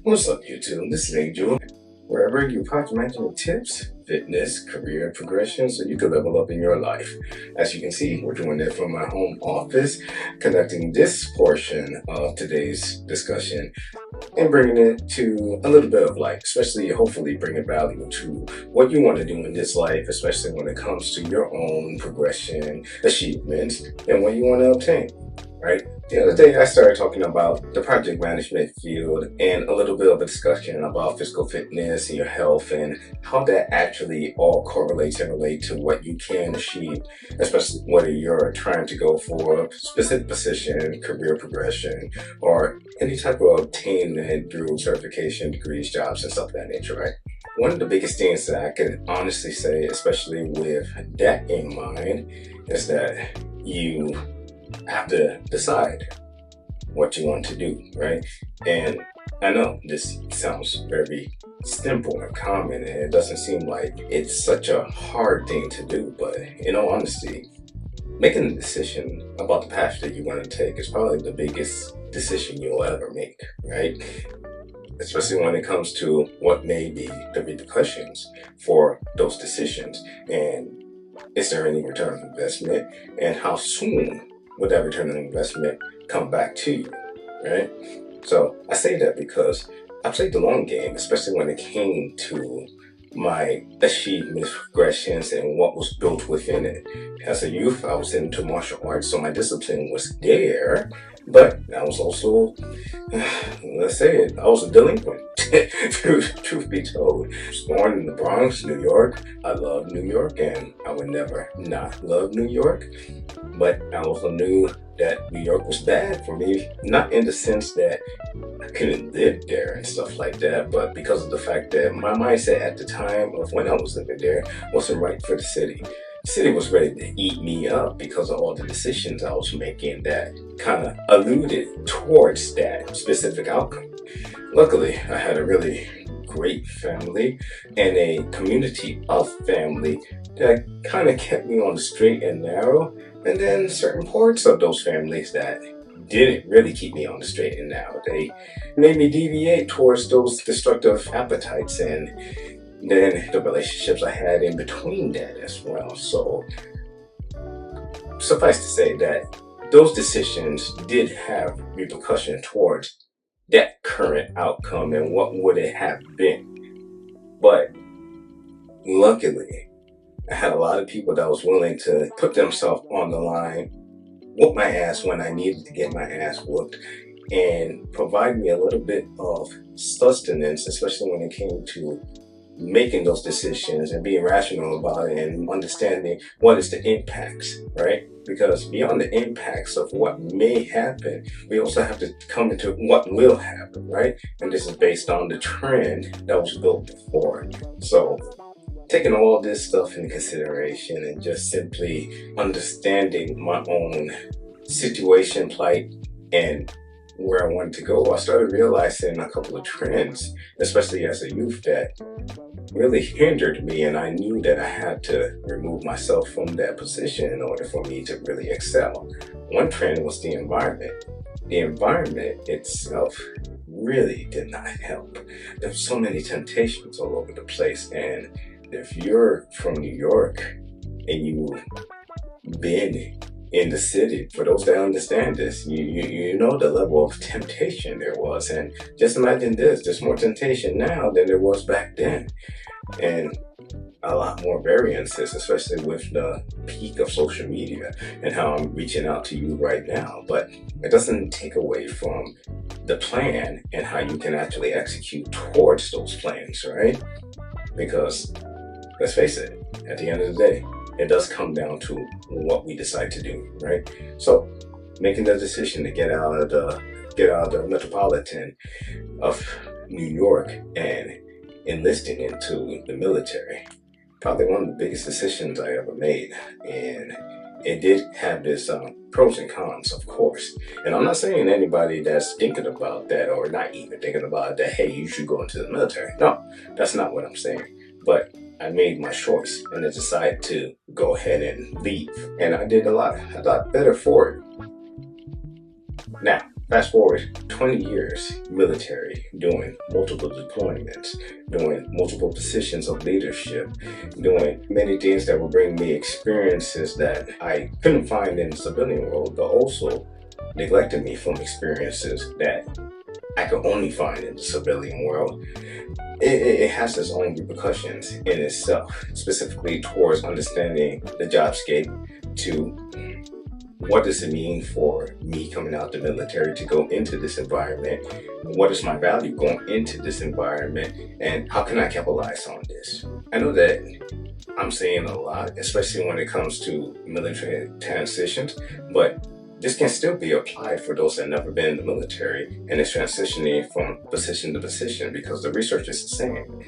What's up, YouTube? This is Angel. Wherever you find imaginary tips, fitness, career progression, so you can level up in your life. As you can see, we're doing it from my home office, conducting this portion of today's discussion and bringing it to a little bit of light, especially hopefully bringing value to what you want to do in this life, especially when it comes to your own progression, achievements, and what you want to obtain, right? The other day I started talking about the project management field and a little bit of a discussion about physical fitness and your health and how that actually all correlates and relates to what you can achieve, especially whether you're trying to go for a specific position, career progression, or any type of attainment through certification, degrees, jobs, and stuff of that nature, right? One of the biggest things that I can honestly say, especially with that in mind, is that you have to decide what you want to do, right? And I know this sounds very simple and common, and it doesn't seem like it's such a hard thing to do, but in all honesty, making a decision about the path that you want to take is probably the biggest decision you'll ever make, right? Especially when it comes to what may be the repercussions for those decisions, and is there any return on investment, and how soon would that return on investment come back to you, right? So I say that because I played the long game, especially when it came to my achievements, progressions, and what was built within it. As a youth, I was into martial arts, so my discipline was there, but I was also, let's say it, I was a delinquent, truth be told. I was born in the Bronx, New York. I love New York, and I would never not love New York. But I also knew that New York was bad for me, not in the sense that I couldn't live there and stuff like that, but because of the fact that my mindset at the time of when I was living there wasn't right for the city. The city was ready to eat me up because of all the decisions I was making that kind of alluded towards that specific outcome. Luckily, I had a really great family and a community of family that kind of kept me on the straight and narrow, and then certain parts of those families that didn't really keep me on the straight and narrow. They made me deviate towards those destructive appetites, and then the relationships I had in between that as well. So suffice to say that those decisions did have repercussion towards that current outcome and what would it have been. But luckily, I had a lot of people that was willing to put themselves on the line, whoop my ass when I needed to get my ass whooped, and provide me a little bit of sustenance, especially when it came to making those decisions and being rational about it and understanding what is the impacts, right? Because beyond the impacts of what may happen, we also have to come into what will happen, right? And this is based on the trend that was built before. So taking all this stuff into consideration and just simply understanding my own situation, plight, and where I wanted to go, I started realizing a couple of trends, especially as a youth, that really hindered me, and I knew that I had to remove myself from that position in order for me to really excel. One trend was the environment. The environment itself really did not help. There's so many temptations all over the place, and if you're from New York and you've been in the city, for those that understand this, you know the level of temptation there was. And just imagine this, there's more temptation now than there was back then. And a lot more variances, especially with the peak of social media and how I'm reaching out to you right now. But it doesn't take away from the plan and how you can actually execute towards those plans, right? Because let's face it, at the end of the day, it does come down to what we decide to do, right? So making the decision to get out of the metropolitan of New York and enlisting into the military, probably one of the biggest decisions I ever made. And it did have its pros and cons, of course. And I'm not saying anybody that's thinking about that or not even thinking about that, hey, you should go into the military. No, that's not what I'm saying. But I made my choice and I decided to go ahead and leave. And I did a lot better for it. Now, Fast forward 20 years, military, doing multiple deployments, doing multiple positions of leadership, doing many things that will bring me experiences that I couldn't find in the civilian world, but also neglected me from experiences that I could only find in the civilian world. It has its own repercussions in itself, specifically towards understanding the jobscape, to what does it mean for me coming out the military to go into this environment? What is my value going into this environment? And how can I capitalize on this? I know that I'm saying a lot, especially when it comes to military transitions, but this can still be applied for those that never been in the military and is transitioning from position to position, because the research is the same.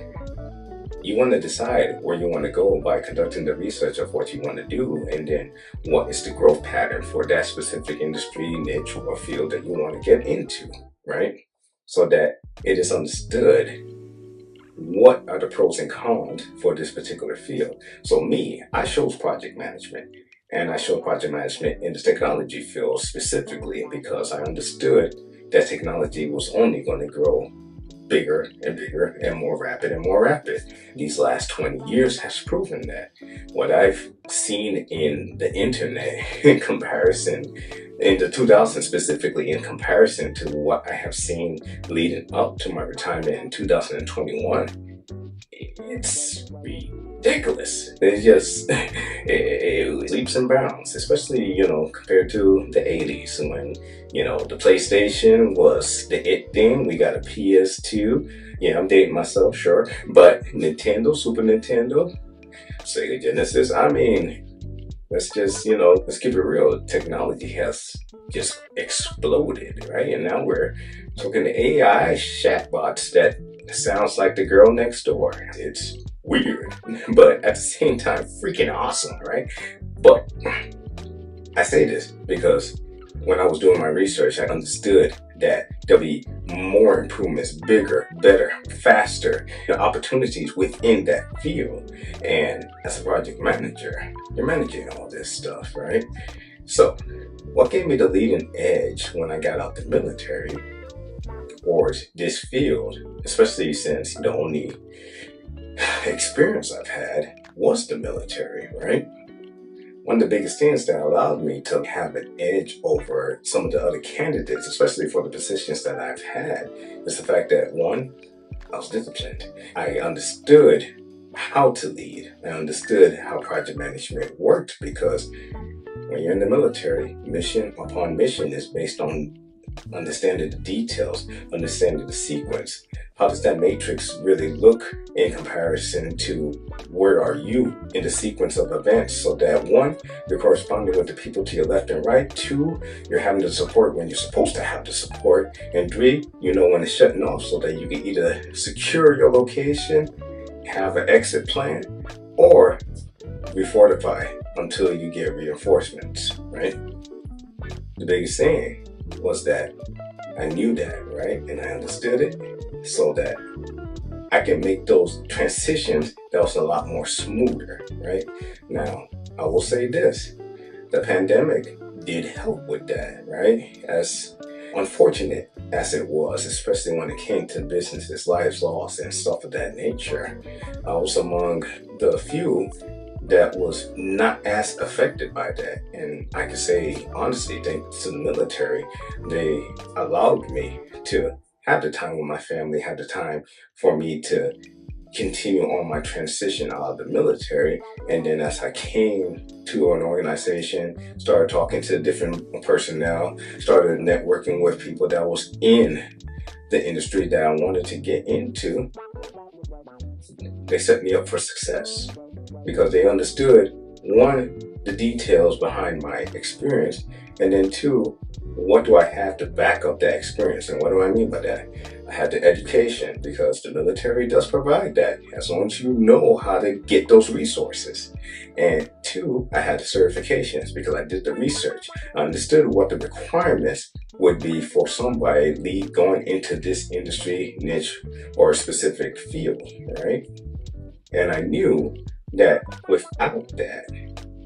You want to decide where you want to go by conducting the research of what you want to do, and then what is the growth pattern for that specific industry, niche, or field that you want to get into, right? So that it is understood what are the pros and cons for this particular field. So me, I chose project management. And I chose project management in the technology field specifically because I understood that technology was only going to grow bigger and bigger and more rapid and more rapid. These last 20 years has proven that. What I've seen in the internet in comparison, in the 2000s specifically, in comparison to what I have seen leading up to my retirement in 2021, it's ridiculous. It's just it leaps and bounds, especially, compared to the 80s when, the PlayStation was the it thing. We got a PS2. Yeah, I'm dating myself, sure. But Nintendo, Super Nintendo, Sega Genesis, I mean, let's just, let's keep it real. Technology has just exploded, right? And now we're talking to AI chatbots that sounds like the girl next door. It's weird, but at the same time, freaking awesome, right? But I say this because when I was doing my research, I understood that there'll be more improvements, bigger, better, faster, opportunities within that field. And as a project manager, you're managing all this stuff, right? So what gave me the leading edge when I got out the military towards this field, especially since the only experience I've had was the military, right? One of the biggest things that allowed me to have an edge over some of the other candidates, especially for the positions that I've had, is the fact that, one, I was disciplined. I understood how to lead. I understood how project management worked, because when you're in the military, mission upon mission is based on understanding the details, understanding the sequence. How does that matrix really look in comparison to where are you in the sequence of events, so that, one, you're corresponding with the people to your left and right, two, you're having the support when you're supposed to have the support, and three, you know when it's shutting off so that you can either secure your location, have an exit plan, or refortify until you get reinforcements, right? The biggest thing was that I knew that, right? And I understood it so that I can make those transitions that was a lot more smoother, right? Now, I will say this, the pandemic did help with that, right? As unfortunate as it was, especially when it came to businesses, lives lost and stuff of that nature, I was among the few that was not as affected by that. And I can say, honestly, thanks to the military, they allowed me to have the time with my family, have the time for me to continue on my transition out of the military. And then as I came to an organization, started talking to different personnel, started networking with people that was in the industry that I wanted to get into, they set me up for success because they understood, one, the details behind my experience, and then two, what do I have to back up that experience? And what do I mean by that? I had the education, because the military does provide that as long as you know how to get those resources. And two, I had the certifications because I did the research. I understood what the requirements would be for somebody going into this industry, niche, or a specific field, right? And I knew that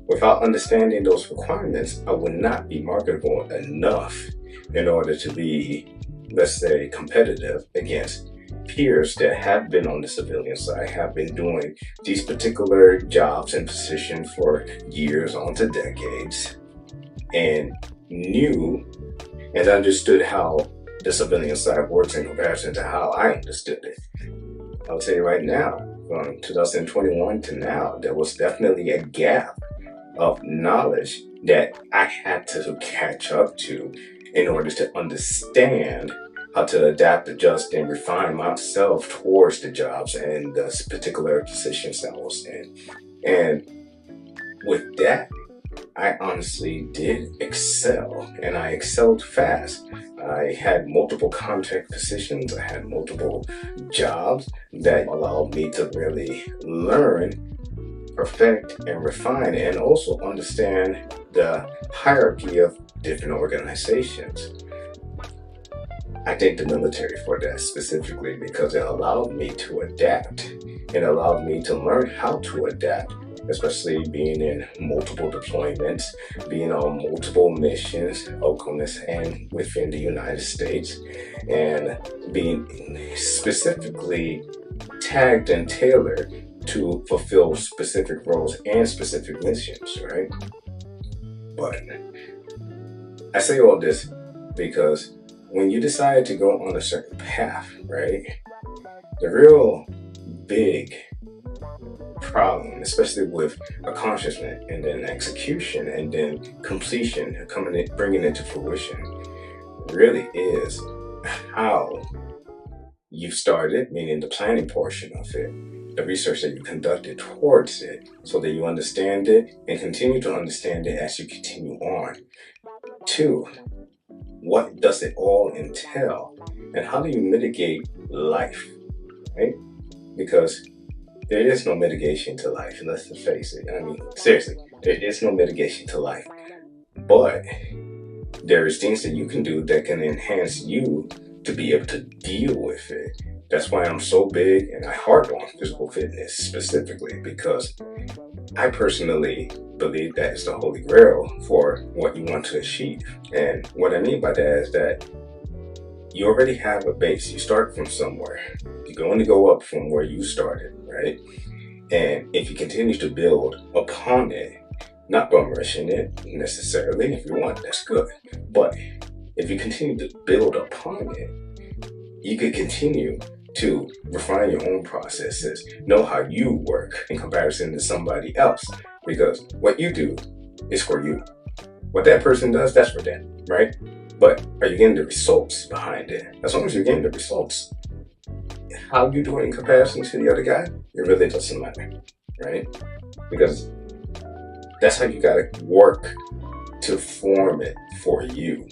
without understanding those requirements, I would not be marketable enough in order to be, let's say, competitive against peers that have been on the civilian side, have been doing these particular jobs and positions for years on to decades, and knew and understood how the civilian side works in comparison to how I understood it. I'll tell you right now, from 2021 to now, there was definitely a gap of knowledge that I had to catch up to in order to understand how to adapt, adjust, and refine myself towards the jobs and the particular positions I was in. And with that, I honestly did excel, and I excelled fast. I had multiple contract positions, I had multiple jobs that allowed me to really learn, perfect, and refine, and also understand the hierarchy of different organizations. I thank the military for that specifically because it allowed me to adapt. It allowed me to learn how to adapt, especially being in multiple deployments, being on multiple missions, localness and within the United States, and being specifically tagged and tailored to fulfill specific roles and specific missions, right? But I say all this because when you decide to go on a certain path, right, the real big problem, especially with accomplishment and then execution and then completion, bringing it to fruition, really is how you started, meaning the planning portion of it, the research that you conducted towards it, so that you understand it and continue to understand it as you continue on. Two, what does it all entail, and how do you mitigate life, right? Because there is no mitigation to life, let's face it. I mean, seriously, there is no mitigation to life. But there is things that you can do that can enhance you to be able to deal with it. That's why I'm so big and I harp on physical fitness specifically, because I personally believe that is the holy grail for what you want to achieve. And what I mean by that is that you already have a base. You start from somewhere. You can only go up from where you started, right? And if you continue to build upon it, not bum rushing it necessarily, if you want, that's good. But if you continue to build upon it, you could continue to refine your own processes, know how you work in comparison to somebody else. Because what you do is for you. What that person does, that's for them, right? But are you getting the results behind it? As long as you're getting the results, how you do it in comparison to the other guy, it really doesn't matter, right? Because that's how you gotta work to form it for you,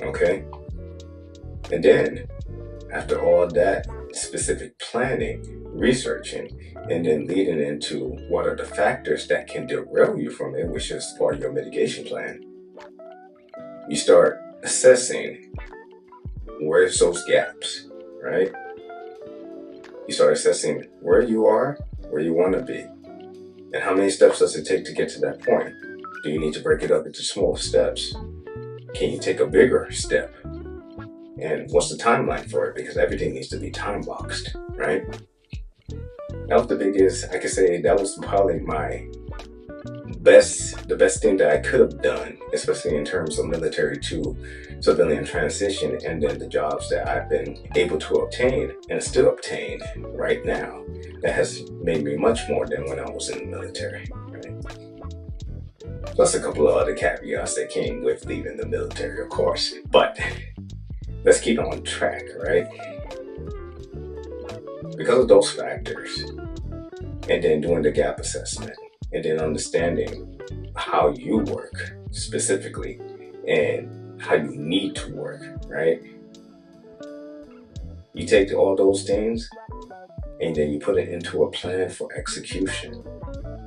okay? And then, after all that specific planning, researching, and then leading into what are the factors that can derail you from it, which is part of your mitigation plan, you start assessing where's those gaps, right? You start assessing where you are, where you want to be, and how many steps does it take to get to that point? Do you need to break it up into small steps? Can you take a bigger step? And what's the timeline for it? Because everything needs to be time boxed, right? That was the biggest, I could say that was probably the best thing that I could have done, especially in terms of military to civilian transition, and then the jobs that I've been able to obtain and still obtain right now. That has made me much more than when I was in the military, right? Plus a couple of other caveats that came with leaving the military, of course. But let's keep on track, right? Because of those factors, and then doing the gap assessment, and then understanding how you work specifically and how you need to work, right? You take all those things and then you put it into a plan for execution.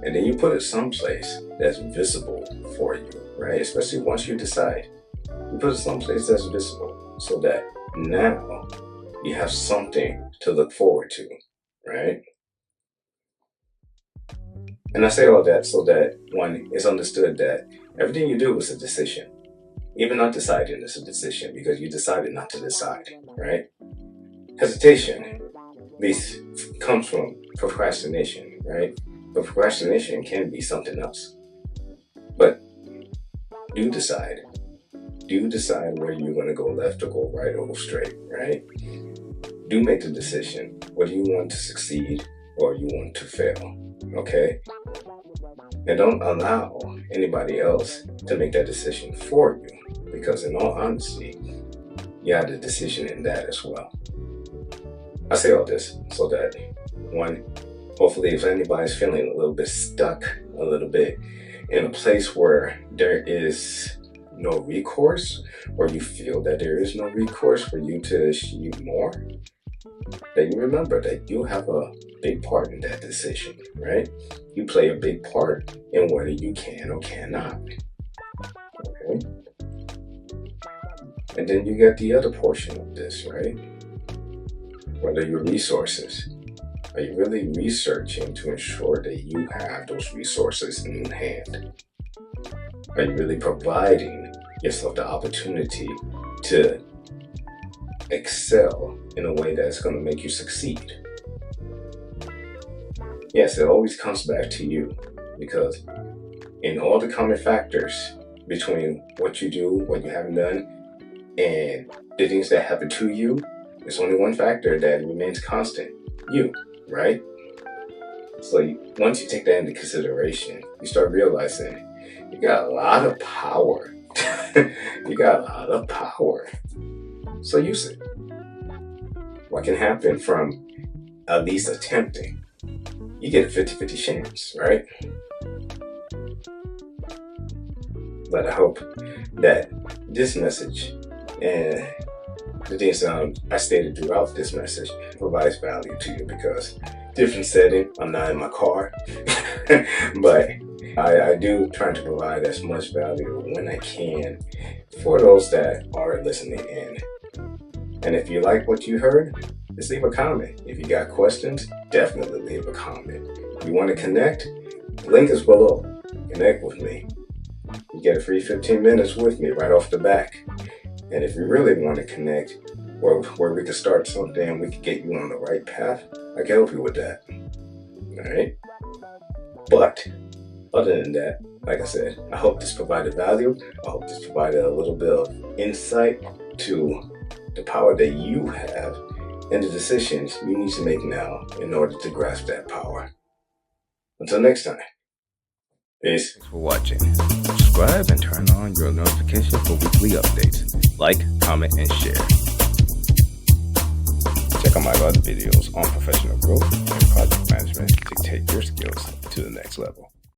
And then you put it someplace that's visible for you, right? Especially once you decide. You put it someplace that's visible so that now you have something to look forward to, right? And I say all that so that one is understood that everything you do is a decision. Even not deciding is a decision because you decided not to decide, right? Hesitation, at least, comes from procrastination, right? But procrastination can be something else. But do decide. Do decide where you're going to go left or go right or go straight, right? Do make the decision whether you want to succeed or you want to fail, okay? And don't allow anybody else to make that decision for you, because in all honesty, you have the decision in that as well. I say all this so that, one, hopefully if anybody's feeling a little bit stuck, a little bit in a place where there is no recourse, or you feel that there is no recourse for you to achieve more, that you remember that you have a big part in that decision, right? You play a big part in whether you can or cannot. Okay? And then you get the other portion of this, right? What are your resources? Are you really researching to ensure that you have those resources in hand? Are you really providing yourself the opportunity to excel in a way that's going to make you succeed? Yes, it always comes back to you, because in all the common factors between what you do, what you haven't done, and the things that happen to you, there's only one factor that remains constant: you, right? So once you take that into consideration, you start realizing you got a lot of power. You got a lot of power. So use it. What can happen from at least attempting? You get a 50-50 chance, right? But I hope that this message and the things I stated throughout this message provides value to you, because different setting, I'm not in my car, but I do try to provide as much value when I can for those that are listening in. And if you like what you heard, just leave a comment. If you got questions, definitely leave a comment. If you want to connect, the link is below. Connect with me. You get a free 15 minutes with me right off the back. And if you really want to connect, where we can start something and we can get you on the right path, I can help you with that. All right? But other than that, like I said, I hope this provided value. I hope this provided a little bit of insight to the power that you have and the decisions you need to make now in order to grasp that power. Until next time, peace. Thanks for watching. Subscribe and turn on your notifications for weekly updates. Like, comment, and share. Check out my other videos on professional growth and project management to take your skills to the next level.